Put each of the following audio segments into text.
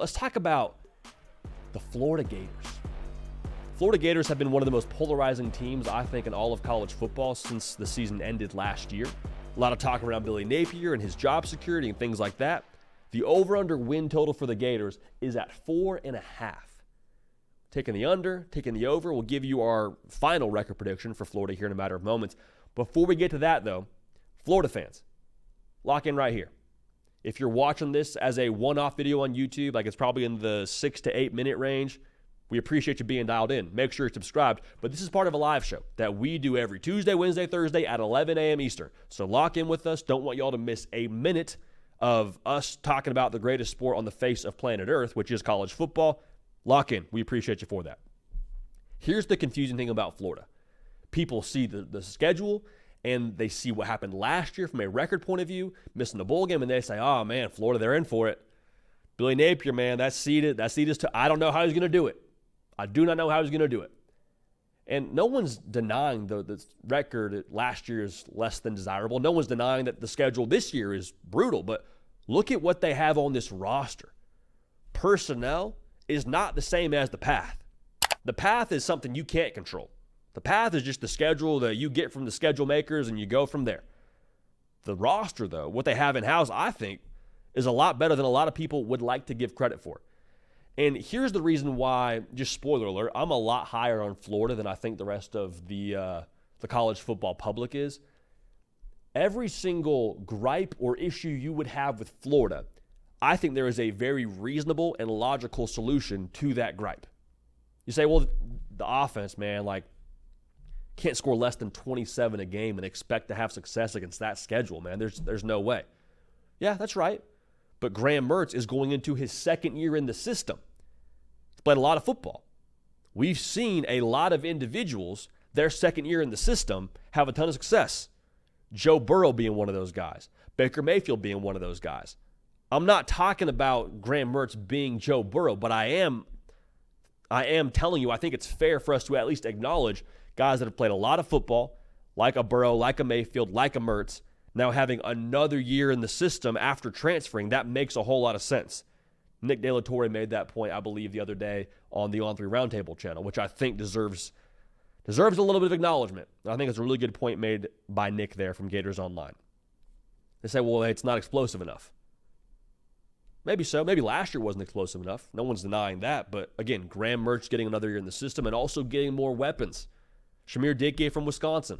Let's talk about the Florida Gators. Florida Gators have been one of the most polarizing teams, I think, in all of college football since the season ended last year. A lot of talk around Billy Napier and his job security and things like that. The over-under win total for the Gators is at 4.5. Taking the under, taking the over. We'll give you our final record prediction for Florida here in a matter of moments. Before we get to that, though, Florida fans, lock in right here. If you're watching this as a one-off video on YouTube, like it's probably in the 6 to 8 minute range, we appreciate you being dialed in. Make sure you're subscribed. But this is part of a live show that we do every Tuesday, Wednesday, Thursday at 11 a.m. Eastern. So lock in with us. Don't want y'all to miss a minute of us talking about the greatest sport on the face of planet Earth, which is college football. Lock in. We appreciate you for that. Here's the confusing thing about Florida. People see the schedule, and they see what happened last year from a record point of view, missing the bowl game, and they say, oh, man, Florida, they're in for it. Billy Napier, man, that seed is I don't know how he's going to do it. I do not know how he's going to do it. And no one's denying the record last year is less than desirable. No one's denying that the schedule this year is brutal. But look at what they have on this roster. Personnel is not the same as the path. The path is something you can't control. The path is just the schedule that you get from the schedule makers and you go from there. The roster, though, what they have in-house, I think, is a lot better than a lot of people would like to give credit for. And here's the reason why, just spoiler alert, I'm a lot higher on Florida than I think the rest of the college football public is. Every single gripe or issue you would have with Florida, I think there is a very reasonable and logical solution to that gripe. You say, well, the offense, man, like, can't score less than 27 a game and expect to have success against that schedule, man. There's no way. Yeah, that's right. But Graham Mertz is going into his second year in the system. He's played a lot of football. We've seen a lot of individuals, their second year in the system, have a ton of success. Joe Burrow being one of those guys. Baker Mayfield being one of those guys. I'm not talking about Graham Mertz being Joe Burrow, but I am telling you, I think it's fair for us to at least acknowledge guys that have played a lot of football, like a Burrow, like a Mayfield, like a Mertz, now having another year in the system after transferring. That makes a whole lot of sense. Nick De La Torre made that point, I believe, the other day on the On3 Roundtable channel, which I think deserves a little bit of acknowledgement. I think it's a really good point made by Nick there from Gators Online. They say, well, it's not explosive enough. Maybe so. Maybe last year wasn't explosive enough. No one's denying that. But again, Graham Mertz getting another year in the system and also getting more weapons. Shamir Dickey from Wisconsin.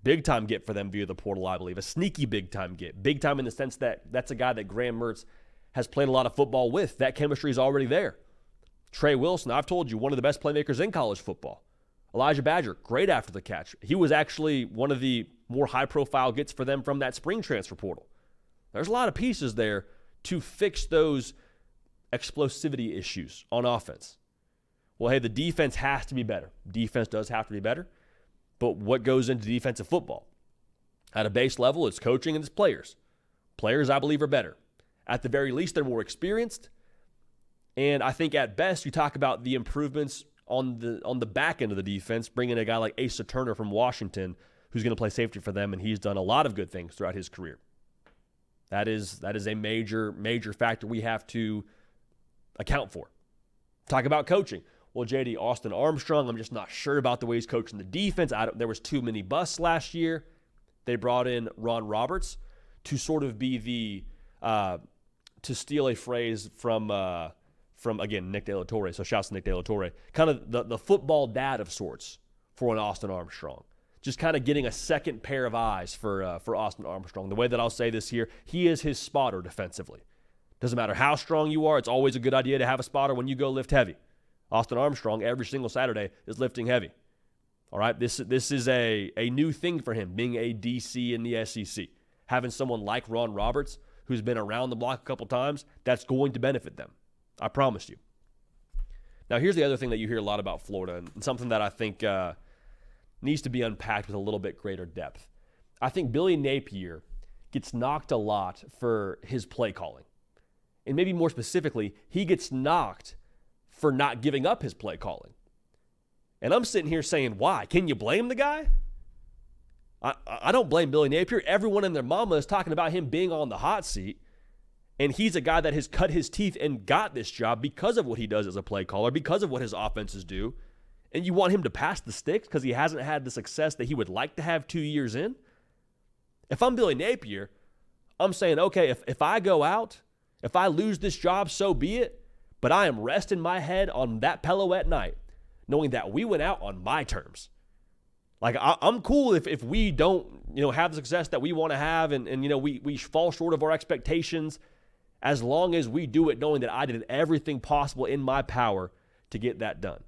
Big time get for them via the portal, I believe. A sneaky big time get. Big time in the sense that that's a guy that Graham Mertz has played a lot of football with. That chemistry is already there. Trey Wilson, I've told you, one of the best playmakers in college football. Elijah Badger, great after the catch. He was actually one of the more high-profile gets for them from that spring transfer portal. There's a lot of pieces there to fix those explosivity issues on offense. Well, hey, the defense has to be better. Defense does have to be better. But what goes into defensive football? At a base level, it's coaching and it's players. Players, I believe, are better. At the very least, they're more experienced. And I think at best, you talk about the improvements on the back end of the defense, bringing a guy like Asa Turner from Washington, who's going to play safety for them, and he's done a lot of good things throughout his career. That is a major factor we have to account for. Talk about coaching. Well, JD, Austin Armstrong, I'm just not sure about the way he's coaching the defense. There was too many busts last year. They brought in Ron Roberts to sort of be to steal a phrase from again, Nick De La Torre. So shouts to Nick De La Torre. Kind of the football dad of sorts for an Austin Armstrong. Just kind of getting a second pair of eyes for Austin Armstrong. The way that I'll say this here, he is his spotter defensively. Doesn't matter how strong you are, it's always a good idea to have a spotter when you go lift heavy. Austin Armstrong, every single Saturday, is lifting heavy. All right, this is a new thing for him, being a DC in the SEC. Having someone like Ron Roberts, who's been around the block a couple times, that's going to benefit them. I promise you. Now, here's the other thing that you hear a lot about Florida, and something that I think needs to be unpacked with a little bit greater depth. I think Billy Napier gets knocked a lot for his play calling. And maybe more specifically, he gets knocked for not giving up his play calling. And I'm sitting here saying, why? Can you blame the guy? I don't blame Billy Napier. Everyone and their mama is talking about him being on the hot seat. And he's a guy that has cut his teeth and got this job because of what he does as a play caller, because of what his offenses do. And you want him to pass the sticks because he hasn't had the success that he would like to have 2 years in? If I'm Billy Napier, I'm saying, okay, if I go out, if I lose this job, so be it. But I am resting my head on that pillow at night, knowing that we went out on my terms. Like, I'm cool if we don't, have the success that we want to have and we fall short of our expectations, as long as we do it knowing that I did everything possible in my power to get that done.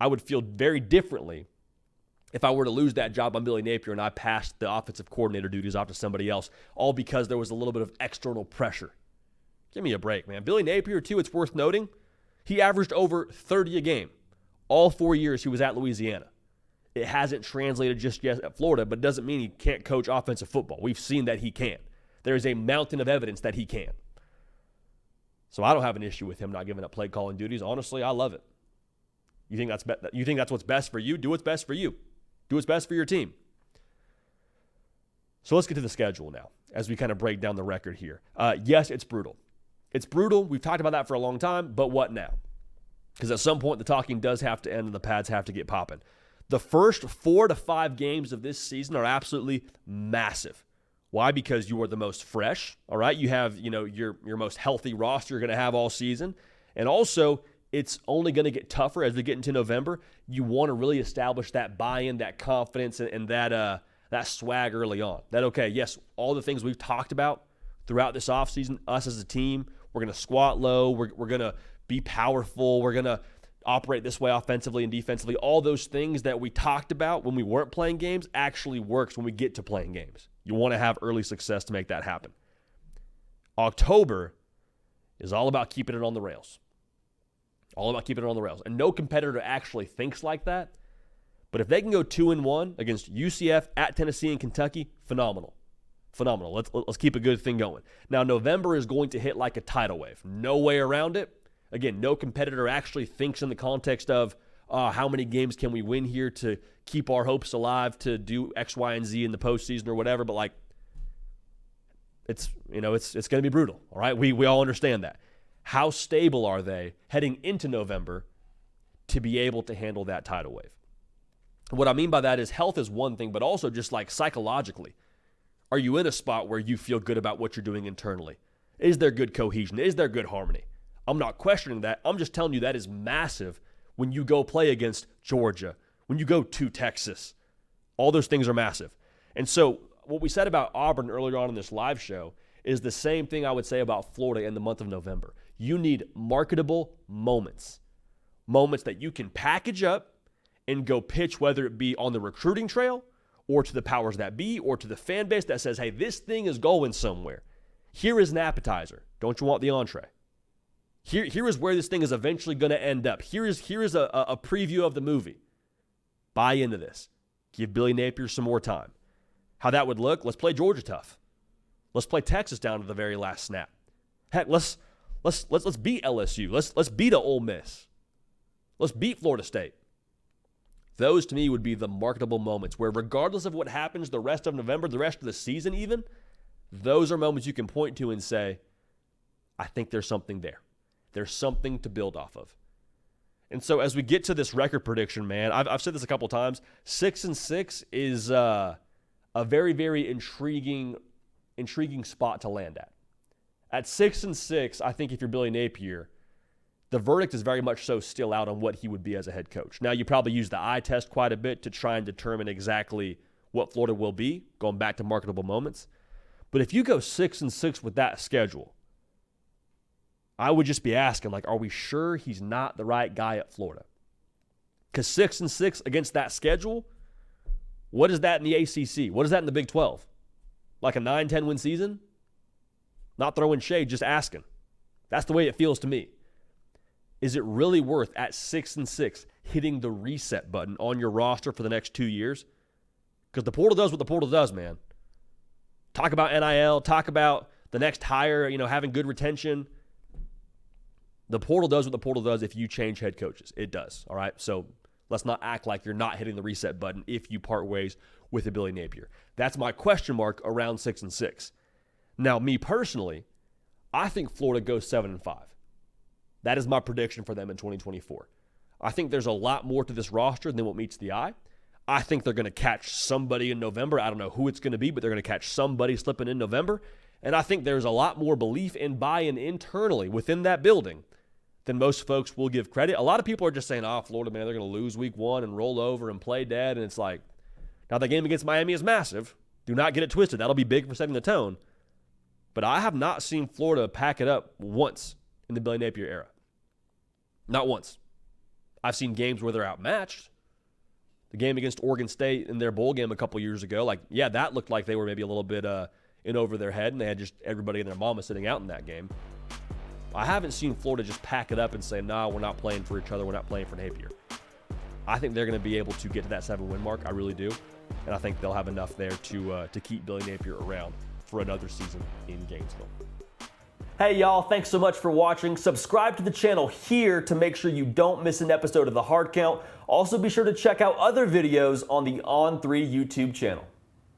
I would feel very differently if I were to lose that job on Billy Napier and I passed the offensive coordinator duties off to somebody else, all because there was a little bit of external pressure. Give me a break, man. Billy Napier, too, it's worth noting, he averaged over 30 a game all 4 years he was at Louisiana. It hasn't translated just yet at Florida, but it doesn't mean he can't coach offensive football. We've seen that he can. There is a mountain of evidence that he can. So I don't have an issue with him not giving up play calling duties. Honestly, I love it. You think that's what's best for you? Do what's best for you. Do what's best for your team. So let's get to the schedule now as we kind of break down the record here. Yes, it's brutal. It's brutal. We've talked about that for a long time, but what now? Because at some point the talking does have to end and the pads have to get popping. The first 4 to 5 games of this season are absolutely massive. Why? Because you are the most fresh, all right? You have, your most healthy roster you're going to have all season. And also, it's only going to get tougher as we get into November. You want to really establish that buy-in, that confidence, and that swag early on. That, okay, yes, all the things we've talked about throughout this offseason, us as a team, we're going to squat low, we're going to be powerful, we're going to operate this way offensively and defensively. All those things that we talked about when we weren't playing games actually works when we get to playing games. You want to have early success to make that happen. October is all about keeping it on the rails. All about keeping it on the rails. And no competitor actually thinks like that. But if they can go 2-1 against UCF, at Tennessee, and Kentucky, phenomenal. Phenomenal. Let's keep a good thing going. Now, November is going to hit like a tidal wave. No way around it. Again, no competitor actually thinks in the context of how many games can we win here to keep our hopes alive to do X, Y, and Z in the postseason or whatever. But it's going to be brutal. All right, we all understand that. How stable are they heading into November to be able to handle that tidal wave? What I mean by that is health is one thing, but also just like psychologically. Are you in a spot where you feel good about what you're doing internally? Is there good cohesion? Is there good harmony? I'm not questioning that. I'm just telling you that is massive when you go play against Georgia, when you go to Texas. All those things are massive. And so what we said about Auburn earlier on in this live show is the same thing I would say about Florida in the month of November. You need marketable moments. Moments that you can package up and go pitch, whether it be on the recruiting trail or to the powers that be or to the fan base that says, hey, this thing is going somewhere. Here is an appetizer. Don't you want the entree? Here is where this thing is eventually going to end up. Here is a preview of the movie. Buy into this. Give Billy Napier some more time. How that would look? Let's play Georgia tough. Let's play Texas down to the very last snap. Heck, let's beat LSU. Let's beat Ole Miss. Let's beat Florida State. Those to me would be the marketable moments where regardless of what happens the rest of November, the rest of the season even, those are moments you can point to and say, I think there's something there. There's something to build off of. And so as we get to this record prediction, man, I've said this a couple times, 6-6 is a very, very intriguing spot to land at. At 6-6, I think if you're Billy Napier, the verdict is very much so still out on what he would be as a head coach. Now, you probably use the eye test quite a bit to try and determine exactly what Florida will be, going back to marketable moments. But if you go 6-6 with that schedule, I would just be asking, are we sure he's not the right guy at Florida? Because 6-6 against that schedule, what is that in the ACC? What is that in the Big 12? Like a 9-10 win season? Not throwing shade, just asking. That's the way it feels to me. Is it really worth, at 6-6, hitting the reset button on your roster for the next 2 years? Because the portal does what the portal does, man. Talk about NIL, talk about the next hire, having good retention. The portal does what the portal does if you change head coaches. It does, all right? So let's not act like you're not hitting the reset button if you part ways with a Billy Napier. That's my question mark around 6-6. Now, me personally, I think Florida goes 7-5. That is my prediction for them in 2024. I think there's a lot more to this roster than what meets the eye. I think they're going to catch somebody in November. I don't know who it's going to be, but they're going to catch somebody slipping in November. And I think there's a lot more belief and buy-in internally within that building than most folks will give credit. A lot of people are just saying, Florida, man, they're going to lose week 1 and roll over and play dead. And it's like, now the game against Miami is massive. Do not get it twisted. That'll be big for setting the tone. But I have not seen Florida pack it up once in the Billy Napier era. Not once. I've seen games where they're outmatched. The game against Oregon State in their bowl game a couple years ago, that looked like they were maybe a little bit in over their head, and they had just everybody and their mama sitting out in that game. I haven't seen Florida just pack it up and say, no, we're not playing for each other. We're not playing for Napier. I think they're going to be able to get to that 7-win mark. I really do. And I think they'll have enough there to keep Billy Napier around for another season in Gainesville. Hey, y'all. Thanks so much for watching. Subscribe to the channel here to make sure you don't miss an episode of The Hard Count. Also, be sure to check out other videos on the On3 YouTube channel.